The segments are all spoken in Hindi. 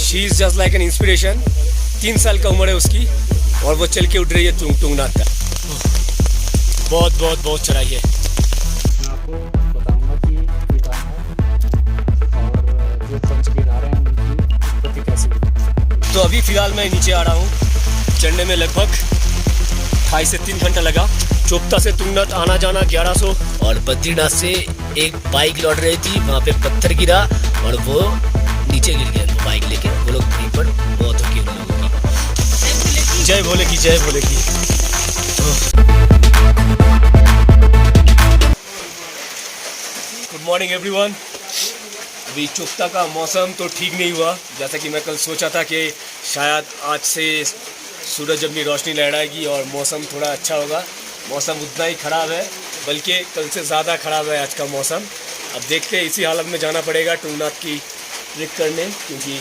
She is just like an inspiration. 3 साल का उम्र है उसकी और वो चल के उठ रही है तुंगनाथ तक। बहुत बहुत बहुत चढ़ाई है। मैं आपको बताऊंगा कि ये कहाँ है और जो पंचकेदार हैं उनकी उत्पत्ति कैसे हुई। तो अभी फ़िलहाल मैं नीचे आ रहा हूँ। चढ़ने में लगभग 2.5 से 3 घंटा लगा। चोपता से तुंगनाथ आना जाना 1100। और बद्रीनाथ से एक बाइक लौट रही थी, वहाँ पे पत्थर गिरा और वो नीचे गिर गया वो बाइक लेके। वो लोग वहीं पर मौत हो गई उन लोगों की। जय भोले की, जय भोले की। Good morning everyone. अभी चोपता का मौसम तो ठीक नहीं हुआ, जैसा कि मैं कल सोचा था कि शायद आज से सूरज अपनी रोशनी लहराएगी और मौसम थोड़ा अच्छा होगा। मौसम उतना ही ख़राब है, बल्कि कल से ज़्यादा ख़राब है आज का मौसम। अब देखते हैं, इसी हालत में जाना पड़ेगा तुंगनाथ की ट्रेक करने, क्योंकि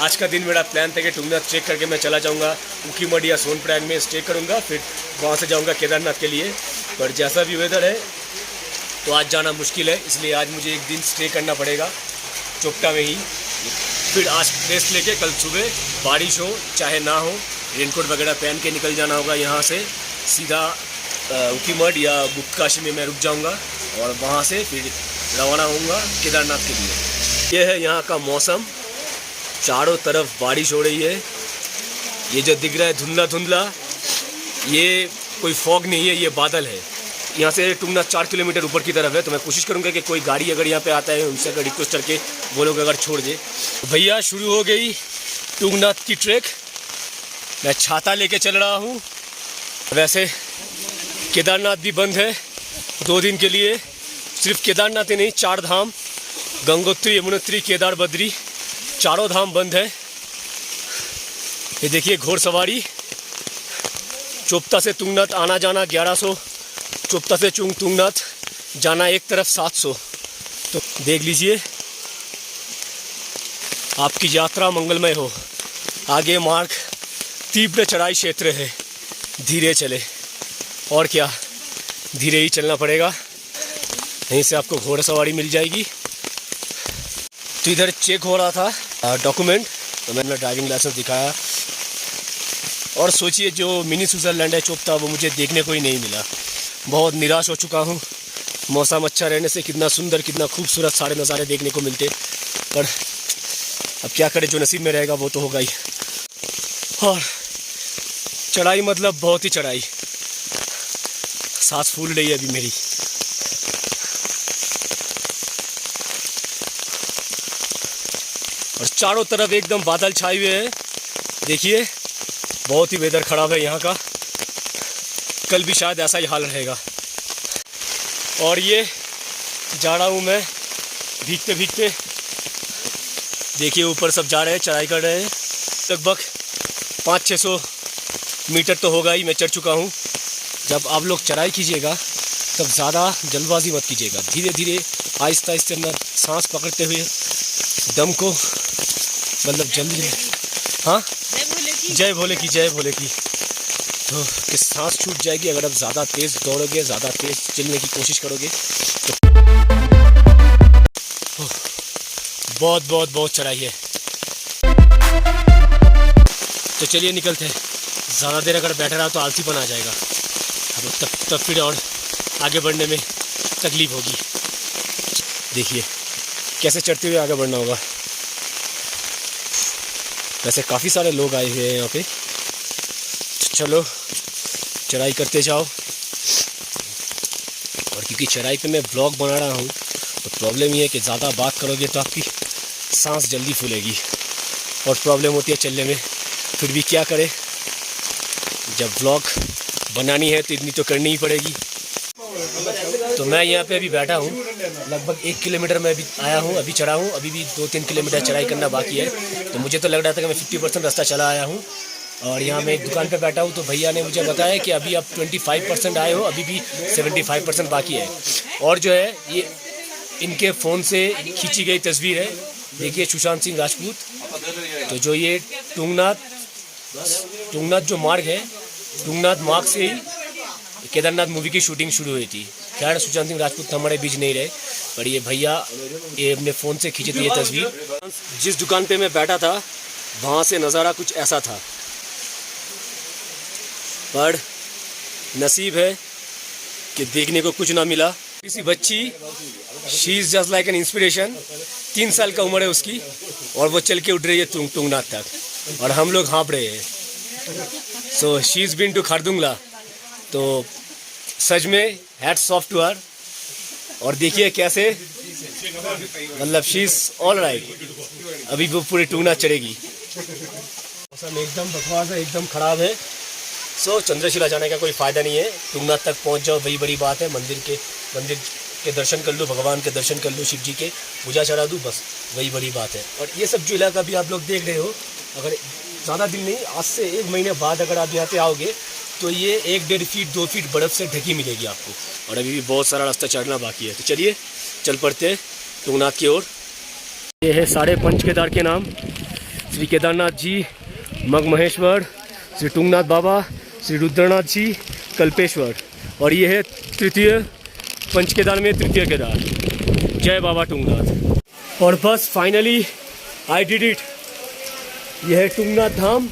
आज का दिन मेरा प्लान था कि तुंगनाथ ट्रेक करके मैं चला जाऊंगा ऊखीमठ या सोनप्रयाग में स्टे करूंगा, फिर वहाँ से जाऊंगा केदारनाथ के लिए। पर जैसा भी वेदर है तो आज जाना मुश्किल है, इसलिए आज मुझे एक दिन स्टे करना पड़ेगा चोपता में ही। फिर आज रेस्ट लेके कल सुबह बारिश हो चाहे ना हो, रेनकोट वगैरह पहन के निकल जाना होगा यहाँ से। सीधा ऊखीमठ या गुप्त काशी में मैं रुक जाऊँगा और वहाँ से फिर रवाना होऊंगा केदारनाथ के लिए। यह है यहाँ का मौसम, चारों तरफ बारिश हो रही है। ये जो दिख रहा है धुंधला धुंधला, ये कोई फॉग नहीं है, ये बादल है। यहाँ से तुंगनाथ 4 किलोमीटर ऊपर की तरफ है, तो मैं कोशिश करूँगा कि कोई गाड़ी अगर यहाँ पे आता है उनसे अगर रिक्वेस्ट करके वो लोग अगर छोड़ दे। भैया शुरू हो गई तुंगनाथ की ट्रैक। मैं छाता लेके चल रहा हूँ। वैसे केदारनाथ भी बंद है 2 दिन के लिए। सिर्फ केदारनाथ ही नहीं, 4 धाम गंगोत्री, यमुनोत्री, केदार, बद्री, चारों धाम बंद है। ये देखिए घोड़सवारी। चोपता से तुंगनाथ आना जाना 1100, चोपता से तुंगनाथ जाना एक तरफ 700। तो देख लीजिए, आपकी यात्रा मंगलमय हो। आगे मार्ग तीव्र चढ़ाई क्षेत्र है, धीरे चले। और क्या, धीरे ही चलना पड़ेगा, यहीं से आपको घोड़सवारी मिल जाएगी। तो इधर चेक हो रहा था डॉक्यूमेंट, तो मैंने ड्राइविंग लाइसेंस दिखाया। और सोचिए, जो मिनी स्विट्ज़रलैंड है चोपता, वो मुझे देखने को ही नहीं मिला। बहुत निराश हो चुका हूँ। मौसम अच्छा रहने से कितना सुंदर, कितना खूबसूरत सारे नज़ारे देखने को मिलते, पर अब क्या करें, जो नसीब में रहेगा वो तो होगा ही। और चढ़ाई मतलब बहुत ही चढ़ाई, सांस फूल रही है अभी मेरी। और चारों तरफ एकदम बादल छाए हुए हैं। देखिए, बहुत ही वेदर ख़राब है यहाँ का। कल भी शायद ऐसा ही हाल रहेगा। और ये जा रहा हूँ मैं भीगते भीगते। देखिए ऊपर सब जा रहे हैं, चढ़ाई कर रहे हैं। लगभग 500-600 मीटर तो होगा ही मैं चढ़ चुका हूँ। जब आप लोग चढ़ाई कीजिएगा तब ज़्यादा जल्दबाजी मत कीजिएगा, धीरे धीरे आहिस्ता आहिस्ता अपना सांस पकड़ते हुए दम को, मतलब जल्दी। हाँ, जय भोले की, जय भोले की। तो कि सांस छूट जाएगी अगर आप ज़्यादा तेज़ दौड़ोगे, ज़्यादा तेज़ चलने की कोशिश करोगे तो। बहुत बहुत बहुत चढ़ाई है। तो चलिए निकलते हैं। ज़्यादा देर अगर बैठा रहा तो आलसीपन आ जाएगा, अब तब फिर और आगे बढ़ने में तकलीफ़ होगी। देखिए कैसे चढ़ते हुए आगे बढ़ना होगा। वैसे काफ़ी सारे लोग आए हुए हैं यहाँ पे। चलो चढ़ाई करते जाओ। और क्योंकि चढ़ाई पे मैं ब्लॉग बना रहा हूँ तो प्रॉब्लम ये है कि ज़्यादा बात करोगे तो आपकी सांस जल्दी फूलेगी और प्रॉब्लम होती है चलने में। फिर भी क्या करें, जब ब्लॉग बनानी है तो इतनी तो करनी ही पड़ेगी। तो मैं यहाँ पे अभी बैठा हूँ, लगभग 1 किलोमीटर में अभी आया हूँ, अभी चढ़ा हूँ। अभी भी 2-3 किलोमीटर चढ़ाई करना बाकी है। तो मुझे तो लग रहा था कि मैं 50% रास्ता चला आया हूँ। और यहाँ मैं एक दुकान पे बैठा हूँ, तो भैया ने मुझे बताया कि अभी आप 25% आए हो, अभी भी 75% बाकी है। और जो है ये इनके फ़ोन से खींची गई तस्वीर है। देखिए सुशांत सिंह राजपूत। तो जो ये तुंगनाथ जो मार्ग है, तुंगनाथ मार्ग से ही केदारनाथ मूवी की शूटिंग शुरू हुई थी। खैर सुशांत सिंह राजपूत हमारे बीच नहीं रहे, पर ये भैया ये अपने फ़ोन से खींची थी ये तस्वीर। जिस दुकान पे मैं बैठा था वहाँ से नज़ारा कुछ ऐसा था, पर नसीब है कि देखने को कुछ ना मिला। किसी बच्ची, she is just like an inspiration. 3 साल का उम्र है उसकी और वो चल के उठ रही है तुंगनाथ तक, और हम लोग हाँप रहे हैं। So she is been to Khardung La, तो सच में हैट्स ऑफ टू हर। और देखिए कैसे, मतलब शी इज़ ऑल राइट। अभी वो पूरे टुंगनाथ चढ़ेगी। मौसम एकदम बकवास है, एकदम ख़राब है। सो चंद्रशिला जाने का कोई फ़ायदा नहीं है। टुंगनाथ तक पहुंच जाओ, वही बड़ी बात है। मंदिर के दर्शन कर लो, भगवान के दर्शन कर लो, शिव जी के पूजा चढ़ा दूँ, बस वही बड़ी बात है। और ये सब जो इलाका भी आप लोग देख रहे हो, अगर ज़्यादा दिन नहीं, आज से 1 महीने बाद अगर आप यहाँ पे आओगे तो ये 1-1.5 फीट 2 फीट बर्फ़ से ढकी मिलेगी आपको। और अभी भी बहुत सारा रास्ता चढ़ना बाकी है। तो चलिए चल पड़ते टुंगनाथ की ओर। ये है साढ़े पंच केदार के नाम, श्री केदारनाथ जी, मगमहेश्वर, श्री टुंगनाथ बाबा, श्री रुद्रनाथ जी, कल्पेश्वर। और ये है तृतीय पंच केदार में तृतीय केदार। जय बाबा टुंगनाथ। और बस फाइनली आई डिड इट। यह है टुंगनाथ धाम।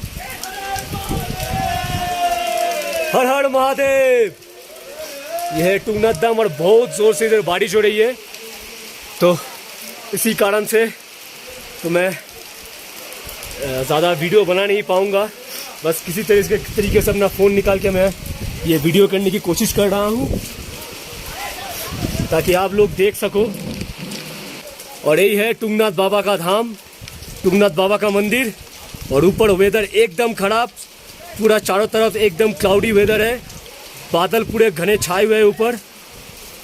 हर हर महादेव। यह है टुंगनाथ धाम और बहुत ज़ोर से इधर बारिश हो रही है, तो इसी कारण से तो मैं ज़्यादा वीडियो बना नहीं पाऊँगा। बस किसी तरीके से अपना फ़ोन निकाल के मैं ये वीडियो करने की कोशिश कर रहा हूँ ताकि आप लोग देख सको। और यही है टुंगनाथ बाबा का धाम, टुंगनाथ बाबा का मंदिर। और ऊपर वेदर एकदम ख़राब, पूरा चारों तरफ एकदम क्लाउडी वेदर है, बादल पूरे घने छाए हुए हैं ऊपर।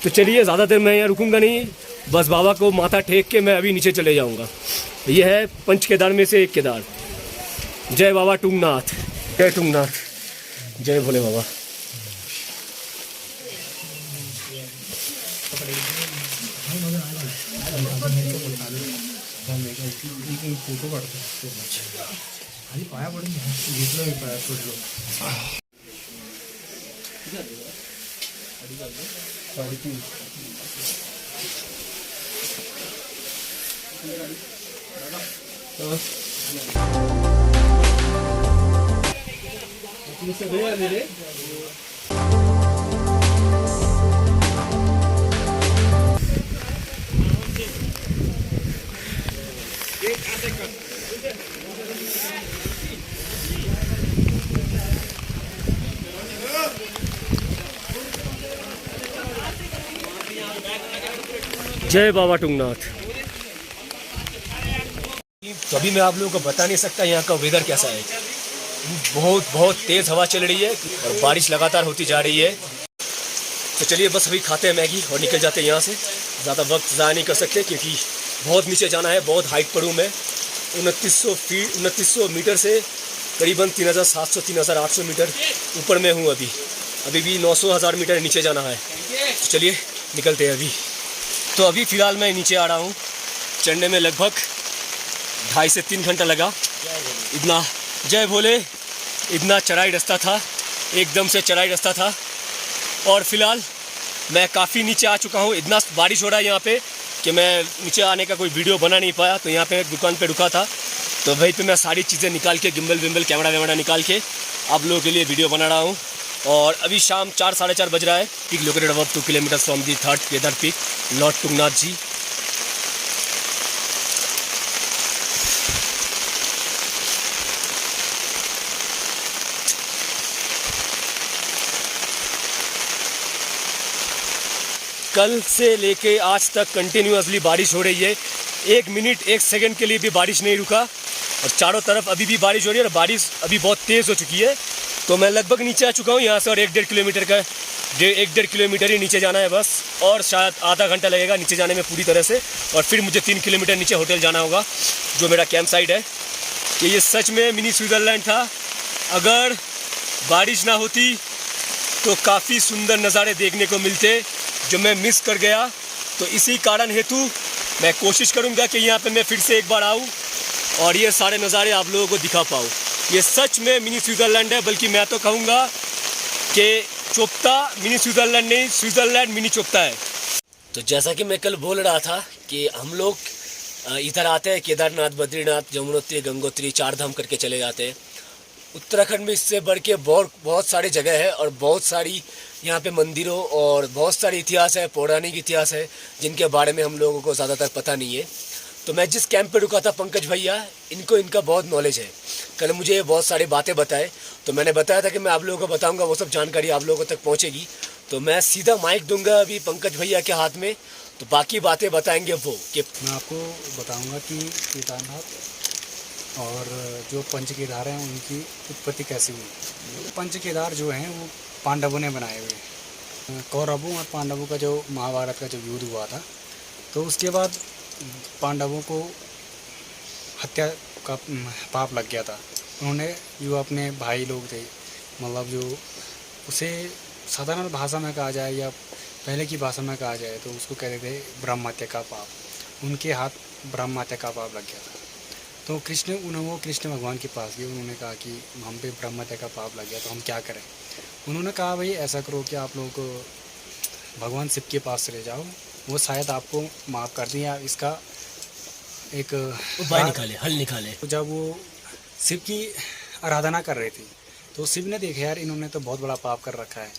तो चलिए ज़्यादा देर मैं यहाँ रुकूंगा नहीं, बस बाबा को माथा टेक के मैं अभी नीचे चले जाऊँगा। यह है पंच केदार में से एक केदार। जय बाबा टुंगनाथ, जय टुंगनाथ, जय भोले बाबा। फोटो काढतो आणि पाया पडून घेतलं, पाया पडलो। जय बाबा टुंगनाथ। तो अभी मैं आप लोगों को बता नहीं सकता यहाँ का वेदर कैसा है। बहुत तेज़ हवा चल रही है और बारिश लगातार होती जा रही है। तो चलिए बस अभी खाते हैं मैगी और निकल जाते हैं यहाँ से। ज़्यादा वक्त ज़ाया नहीं कर सकते क्योंकि बहुत नीचे जाना है। बहुत हाइट पर हूँ मैं, 2900 मीटर से करीबन 3700 3800 मीटर ऊपर में हूँ। अभी भी 900-1000 मीटर नीचे जाना है। तो चलिए निकलते हैं अभी। तो अभी फ़िलहाल मैं नीचे आ रहा हूँ। चढ़ने में लगभग 2.5 से 3 घंटा लगा। इतना, जय भोले, इतना चढ़ाई रास्ता था, एकदम से चढ़ाई रास्ता था। और फिलहाल मैं काफ़ी नीचे आ चुका हूँ। इतना बारिश हो रहा है यहाँ पे कि मैं नीचे आने का कोई वीडियो बना नहीं पाया। तो यहाँ पे एक दुकान पे रुका था, तो वहीं पे मैं सारी चीज़ें निकाल के, गिम्बल कैमरा वैमरा निकाल के आप लोगों के लिए वीडियो बना रहा हूँ। और अभी शाम 4-4:30 बज रहा है। Peak located about 2 kilometre from the 3rd Kedar peak, lord Tungnath ji. कल से लेके आज तक कंटिन्यूसली बारिश हो रही है। 1 मिनट 1 सेकंड के लिए भी बारिश नहीं रुका और चारों तरफ अभी भी बारिश हो रही है और बारिश अभी बहुत तेज़ हो चुकी है। तो मैं लगभग नीचे आ चुका हूँ यहाँ से और 1-1.5 किलोमीटर ही नीचे जाना है बस। और शायद आधा घंटा लगेगा नीचे जाने में पूरी तरह से। और फिर मुझे 3 किलोमीटर नीचे होटल जाना होगा, जो मेरा कैंप साइट है। कि ये सच में मिनी स्विट्ज़रलैंड था। अगर बारिश ना होती तो काफ़ी सुंदर नज़ारे देखने को मिलते, जो मैं मिस कर गया। तो इसी कारण हेतु मैं कोशिश करूँगा कि यहाँ पर मैं फिर से एक बार आऊँ और ये सारे नज़ारे आप लोगों को दिखा पाऊँ। ये सच में मिनी स्विट्ज़रलैंड है, बल्कि मैं तो कहूँगा कि चोपता मिनी स्विट्ज़रलैंड नहीं, स्विट्ज़रलैंड मिनी चोपता है। तो जैसा कि मैं कल बोल रहा था कि हम लोग इधर आते हैं केदारनाथ, बद्रीनाथ, यमुनोत्री, गंगोत्री, 4 धाम करके चले जाते हैं। उत्तराखंड में इससे बढ़ के बहुत सारी जगह है और बहुत सारी यहाँ पे मंदिरों और बहुत सारी इतिहास है, पौराणिक इतिहास है जिनके बारे में हम लोगों को ज़्यादातर पता नहीं है। तो मैं जिस कैंप पे रुका था, पंकज भैया, इनका बहुत नॉलेज है। कल मुझे बहुत सारी बातें बताए, तो मैंने बताया था कि मैं आप लोगों को बताऊंगा, वो सब जानकारी आप लोगों तक पहुंचेगी। तो मैं सीधा माइक दूंगा अभी पंकज भैया के हाथ में, तो बाकी बातें बताएंगे वो। कि मैं आपको बताऊंगा कि केदारनाथ और जो पंच केदार हैं उनकी उत्पत्ति कैसे हुई। पंच केदार जो हैं वो पांडवों ने बनाए हुए हैं। कौरवों और पांडवों का जो महाभारत का जो युद्ध हुआ था, तो उसके बाद पांडवों को हत्या का पाप लग गया था। उन्होंने जो अपने भाई लोग थे, मतलब जो उसे साधारण भाषा में कहा जाए या पहले की भाषा में कहा जाए तो उसको कहते थे ब्रह्म हत्या का पाप। उनके हाथ ब्रह्म हत्या का पाप लग गया था। तो कृष्ण भगवान के पास गए। उन्होंने कहा कि हम पे ब्रह्म हत्या का पाप लग गया, तो हम क्या करें। उन्होंने कहा भाई ऐसा करो कि आप लोग भगवान शिव के पास चले जाओ, वो शायद आपको माफ़ कर दें या इसका एक उपाय निकाले, हल निकाले। तो जब वो शिव की आराधना कर रहे थे तो शिव ने देखा यार इन्होंने तो बहुत बड़ा पाप कर रखा है।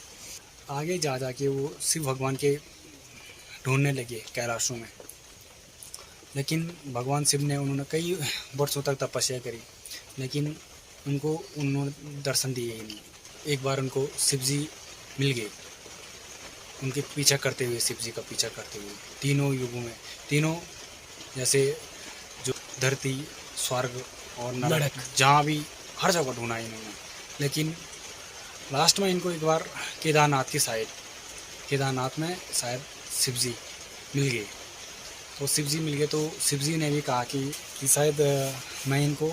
आगे जा के वो शिव भगवान के ढूंढने लगे कैलाशों में। लेकिन भगवान शिव ने उन्होंने कई वर्षों तक तपस्या करी, लेकिन उन्होंने दर्शन दिए ही नहीं। एक बार उनको शिव जी मिल गए, उनके पीछा करते हुए, शिव जी का पीछा करते हुए तीनों युगों में, तीनों जैसे जो धरती, स्वर्ग और नरक, जहाँ भी हर जगह ढूंढा इन्होंने। लेकिन लास्ट में इनको एक बार केदारनाथ में शायद शिव जी मिल गए। तो शिव जी मिल गए तो शिव जी ने भी कहा कि शायद मैं इनको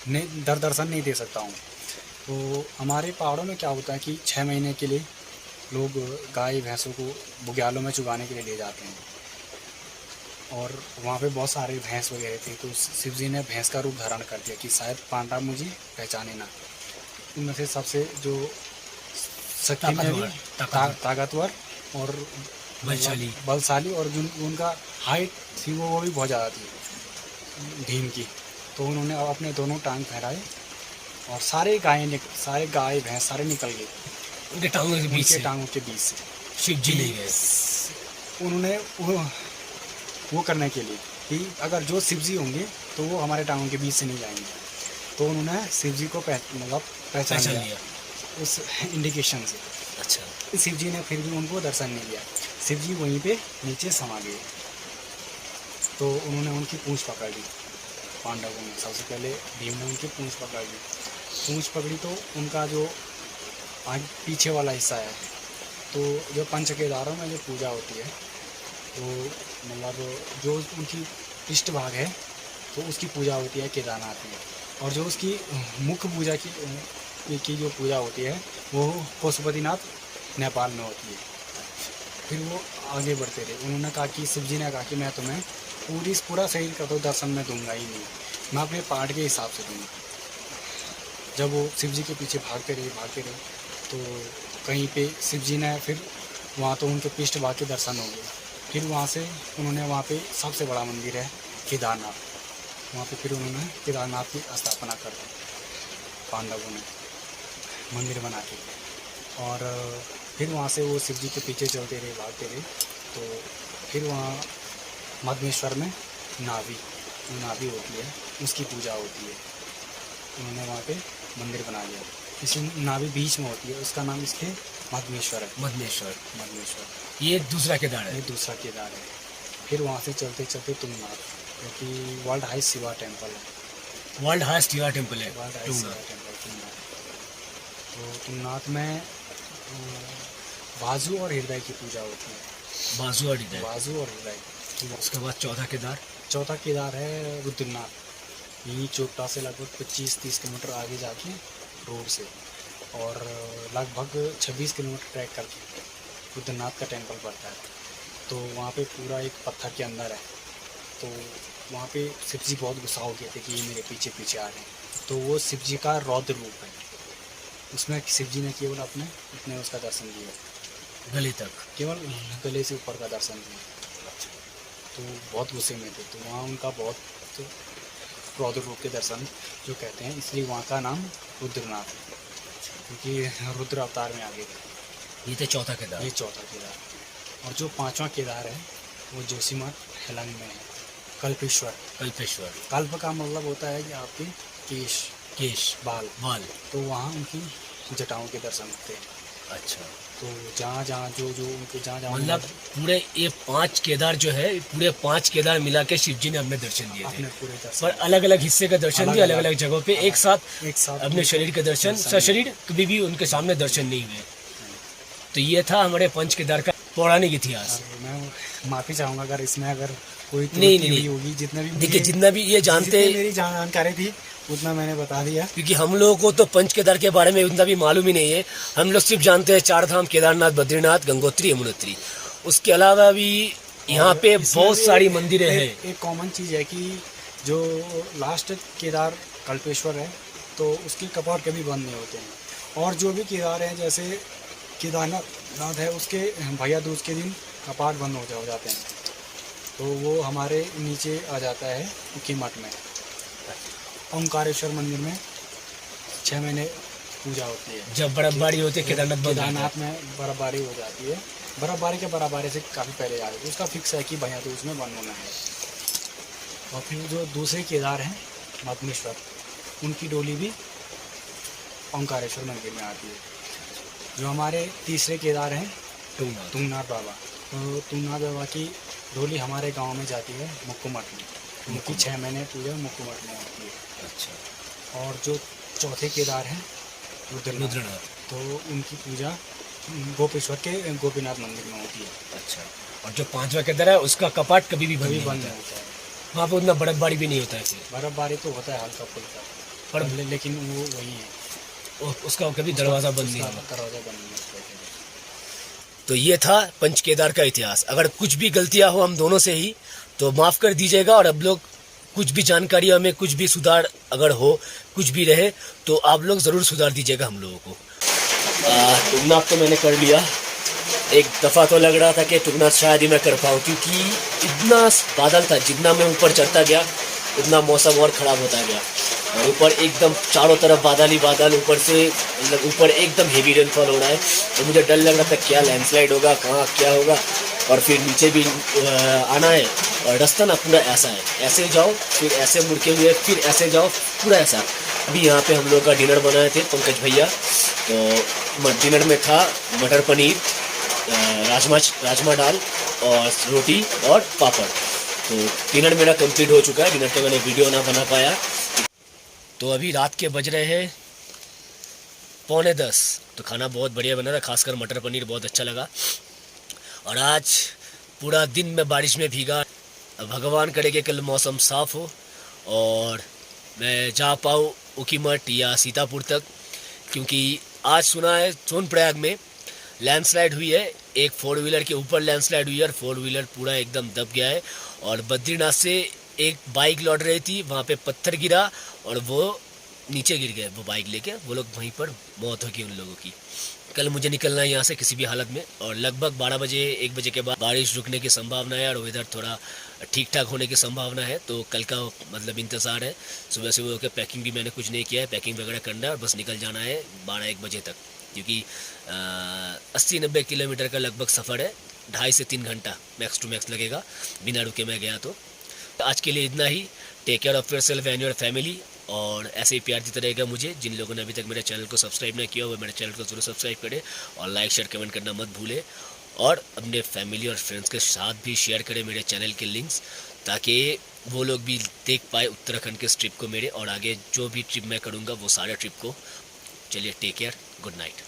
दर्शन नहीं दे सकता हूँ। तो हमारे पहाड़ों में क्या होता है कि 6 महीने के लिए लोग गाय भैंसों को बुग्यालों में चुगाने के लिए ले जाते हैं, और वहाँ पे बहुत सारे भैंस वगैरह थे। तो शिव जी ने भैंस का रूप धारण कर दिया कि शायद पांडा मुझे पहचाने ना। उनमें से सबसे जो शक्तिशाली, ताकतवर और बलशाली और जो उनका हाइट थी वो भी बहुत ज़्यादा थी भीम की। तो उन्होंने अपने दोनों टांग फहराए और सारे गाय भैंस सारे निकल गए उनके टांगों के बीच से। शिव जी ले गए। उन्होंने वो करने के लिए कि अगर जो शिव जी होंगे तो वो हमारे टांगों के बीच से नहीं जाएंगे। तो उन्होंने शिव जी को पहचान लिया उस इंडिकेशन से। अच्छा। शिव जी ने फिर भी उनको दर्शन नहीं दिया। शिव जी वहीं पे नीचे समा गए। तो उन्होंने उनकी पूंछ पकड़ ली। पांडवों ने सबसे पहले भीम ने उनकी पूंछ पकड़ ली। पूंछ पकड़ी तो उनका जो आगे पीछे वाला हिस्सा है, तो जो पंच केदारों में जो पूजा होती है, तो मतलब जो उनकी पृष्ठभाग है तो उसकी पूजा होती है केदारनाथ में, और जो उसकी मुख्य पूजा की जो पूजा होती है वो पशुपतिनाथ नेपाल में होती है। फिर वो आगे बढ़ते रहे। उन्होंने कहा कि शिव जी ने कहा कि मैं तुम्हें पूरा शरीर का तो दर्शन मैं दूंगा ही नहीं, मैं अपने पार्ट के हिसाब से दूंगा। जब वो शिव जी के पीछे भागते रहे तो कहीं पे शिव जी ने फिर वहाँ तो उनके पृष्ठभाग के दर्शन हो गए। फिर वहाँ से उन्होंने वहाँ पे सबसे बड़ा मंदिर है केदारनाथ, वहाँ पे फिर उन्होंने केदारनाथ की स्थापना कर दी पांडवों ने मंदिर बना के। और फिर वहाँ से वो शिव जी के पीछे चलते रहे, भागते रहे। तो फिर वहाँ मधमेश्वर में नाभि होती है, उसकी पूजा होती है। उन्होंने वहाँ पे मंदिर बना लिया। इसी नाभि बीच में होती है, उसका नाम इसके मधमेश्वर है। मधमेश्वर ये दूसरा केदार है। फिर वहाँ से चलते चलते तुंगनाथ, जो कि वर्ल्ड हाईएस्ट शिवा टेम्पल है। वर्ल्ड हाईएस्ट शिवा टेम्पल है तुंगनाथ। तो तुंगनाथ में बाजू और हृदय की पूजा होती है। बाजू और हृदय। उसके बाद चौथा केदार है रुद्रनाथ। यहीं चोपटा से लगभग 25-30 किलोमीटर आगे जाके रोड से, और लगभग 26 किलोमीटर ट्रैक करके रुद्रनाथ का टेम्पल पड़ता है। तो वहाँ पे पूरा एक पत्थर के अंदर है। तो वहाँ पे शिव जी बहुत गुस्सा हो गए थे कि ये मेरे पीछे पीछे आ रहे हैं। तो वो शिव जी का रौद्र रूप है। उसमें शिव जी ने केवल अपने उसका दर्शन दिया, गले तक, केवल गले से ऊपर का दर्शन दिया। तो बहुत गुस्से में थे, तो वहाँ उनका बहुत रौद्र रूप के दर्शन जो कहते हैं, इसलिए वहाँ का नाम रुद्रनाथ है, क्योंकि रुद्र अवतार में आगे थे। ये तो चौथा केदार। ये चौथा केदार। और जो पांचवा केदार है वो जोशीमठ हेलंग में है, कल्पेश्वर। कल्पेश्वर। कल्प का मतलब होता है कि आपके केश बाल, तो वहाँ उनकी जटाओं के दर्शन होते हैं। अच्छा, तो जहाँ जहाँ जो उनके जहाँ मतलब पूरे ये 5 केदार जो है, पूरे 5 केदार मिला के शिव जी ने हमें दर्शन दिए थे, अपने पूरे दर्शन, पर अलग अलग हिस्से का दर्शन दिए, अलग अलग जगहों पे एक साथ अपने शरीर के दर्शन, सशरीर कभी भी उनके सामने दर्शन नहीं हुए। तो ये था हमारे 5 केदार का पौराणिक इतिहास। मैं माफ़ी चाहूँगा अगर इसमें कोई नहीं होगी, देखिए जितना भी ये जानते, मेरी जानकारी थी उतना मैंने बता दिया, क्योंकि हम लोगों को तो 5 केदार के बारे में उतना भी मालूम ही नहीं है। हम लोग सिर्फ जानते हैं 4 धाम, केदारनाथ, बद्रीनाथ, गंगोत्री, यमुनोत्री। उसके अलावा भी यहाँ पे बहुत सारी मंदिरें हैं। एक कॉमन चीज़ है कि जो लास्ट केदार कल्पेश्वर है, तो उसके कपाट कभी बंद नहीं होते हैं। और जो भी केदार हैं, जैसे केदारनाथ है, उसके भैया दूज के दिन कपाट बंद हो जाते हैं, तो वो हमारे नीचे आ जाता है उकीमठ में। ओंकारेश्वर मंदिर में 6 महीने पूजा होती है। जब बर्फबारी होती है केदारनाथ में बर्फबारी हो जाती है, बर्फबारी के बराबारी से काफ़ी पहले आ जाती है, उसका फिक्स है कि भैया दूज में बंद होना है। और फिर जो दूसरे केदार हैं मदनेश्वर, उनकी डोली भी ओंकारेश्वर मंदिर में आती है। जो हमारे तीसरे केदार हैं तुंगनाथ बाबा, तो तुंगनाथ बाबा की डोली हमारे गांव में जाती है मुक्कुमठ में, उनकी 6 महीने पूजा मुक्कुमठ में होती है। अच्छा। और जो चौथे केदार हैं रुद्रनाथ, तो उनकी पूजा गोपेश्वर के गोपीनाथ मंदिर में होती है। अच्छा। और जो 5वां केदार है उसका कपाट कभी भी बंद नहीं होता है, वहाँ पर उतना बर्फबारी भी नहीं होता है। बर्फबारी तो होता है हल्का फुल्का, पर लेकिन वो वही है, उसका कभी दरवाज़ा बंद नहीं होता। तो ये था 5 केदार का इतिहास। अगर कुछ भी गलतियां हो हम दोनों से ही तो माफ़ कर दीजिएगा, और अब लोग कुछ भी जानकारी हमें कुछ भी सुधार अगर हो, कुछ भी रहे तो आप लोग ज़रूर सुधार दीजिएगा हम लोगों को। तुंगनाथ तो मैंने कर लिया, एक दफ़ा तो लग रहा था कि तुंगनाथ शायद ही मैं कर पाऊँ, क्योंकि इतना बादल था, जितना मैं ऊपर चढ़ता गया उतना मौसम और ख़राब होता गया, और ऊपर एकदम चारों तरफ बादल ही बादल, ऊपर से मतलब ऊपर एकदम हेवी रेनफॉल हो रहा है। तो मुझे डर लग रहा था क्या लैंडस्लाइड होगा, कहाँ क्या होगा, और फिर नीचे भी आना है, और रास्ता ना पूरा ऐसा है, ऐसे जाओ फिर ऐसे मुड़ के हुए फिर ऐसे जाओ, पूरा ऐसा। अभी यहाँ पे हम लोग का डिनर बनाए थे पंकज भैया, तो डिनर में था मटर पनीर, राजमा दाल और रोटी और पापड़। तो डिनर मेरा कंप्लीट हो चुका है। डिनर तो मैंने वीडियो ना बना पाया। तो अभी रात के बज रहे हैं 9:45। तो खाना बहुत बढ़िया बना था, खासकर मटर पनीर बहुत अच्छा लगा। और आज पूरा दिन मैं बारिश में भीगा। भगवान करे कि कल मौसम साफ़ हो और मैं जा पाऊँ उकीमठ या सीतापुर तक, क्योंकि आज सुना है सोनप्रयाग में लैंडस्लाइड हुई है, एक 4 व्हीलर के ऊपर लैंडस्लाइड हुई है और 4 व्हीलर पूरा एकदम दब गया है। और बद्रीनाथ से एक बाइक लौट रही थी, वहाँ पे पत्थर गिरा और वो नीचे गिर गए, वो बाइक लेके, वो लोग वहीं पर मौत हो गई उन लोगों की। कल मुझे निकलना है यहाँ से किसी भी हालत में, और लगभग 12 बजे 1 बजे के बाद बारिश रुकने की संभावना है और वेदर थोड़ा ठीक ठाक होने की संभावना है। तो कल का मतलब इंतज़ार है। सुबह सुबह होकर पैकिंग भी मैंने कुछ नहीं किया है, पैकिंग वगैरह करना है और बस निकल जाना है 12-1 बजे तक, क्योंकि 80-90 किलोमीटर का लगभग सफ़र है, 2.5 से 3 घंटा मैक्स टू मैक्स लगेगा बिना रुके मैं गया तो। आज के लिए इतना ही। Take care of yourself and your family, और ऐसे ही प्यार देते रहेगा मुझे। जिन लोगों ने अभी तक मेरे चैनल को सब्सक्राइब नहीं किया वो मेरे चैनल को ज़रूर सब्सक्राइब करें, और लाइक शेयर कमेंट करना मत भूलें, और अपने फैमिली और फ्रेंड्स के साथ भी शेयर करें मेरे चैनल के लिंक्स, ताकि वो लोग भी देख पाए उत्तराखंड के इस ट्रिप को मेरे, और आगे जो भी ट्रिप मैं करूँगा वो सारे ट्रिप को। चलिए, टेक केयर, गुड नाइट।